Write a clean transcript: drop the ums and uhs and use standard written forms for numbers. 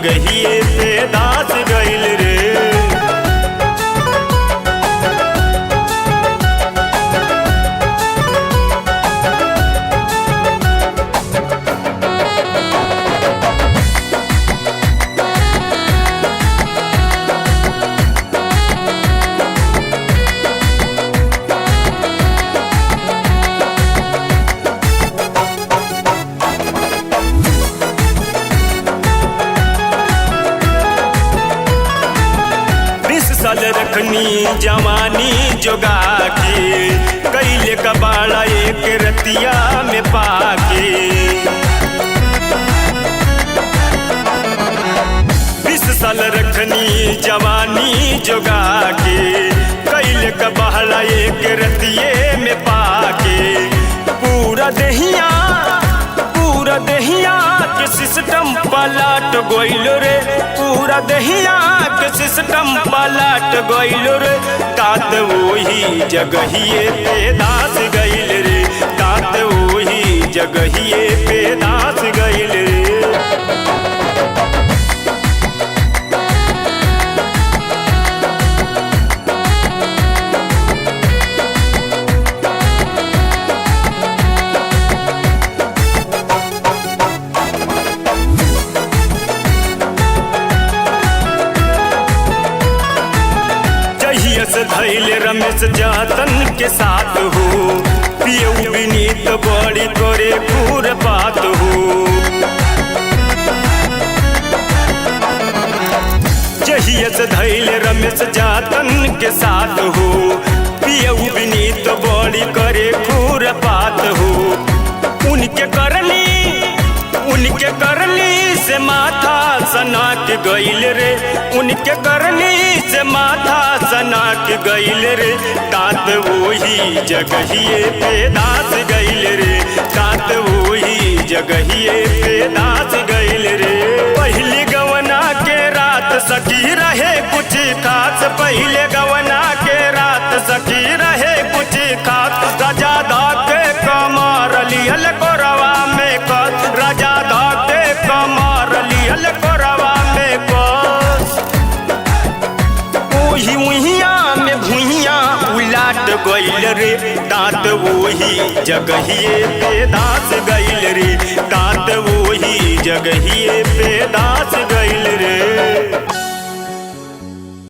जगहिए पे दास गइल रे। साल रखनी जवानी जोगा के कैले कबाड़ा एक रतिया में पाके। 20 साल रखनी जवानी जोगा के कैले कबाड़ा एक रतिये में पाके। पूरा दहिया के सिस्टम पलट गइल रे। पूरा दहिया के सिस्टम पलट गइल रे। तात वही जगहिए पे दास गइल रे। तात वही जगहिए पे दास गइल रे। धैले रमेश जातन के साथ हो पियऊ विनीत बड़ी करे पूर बात हो। जहियस धैले रमेश जातन के साथ हो पियऊ विनीत बड़ी करे पूर बात हो। उनके करनी से माथा सनाक गइल रे। उनके करनी से माथा सनाक गइल रे। तात वही जगहिए पे दास गइल रे। तात वही जगहिए पे दास गइल रे। पहले गवना के रात सखी रहे कुछ खास। पहले गवना के रात सखी रहे कुछ खास। राजा धाके कमार लियल कोरवा में कस। राजा धाके कमार लियल कोरवा में कस। उहिया में भुइया उलाट गइल रे। तात वही जगहिए पे दास गइल रे। तात वही जगहिए पे दास गइल रे।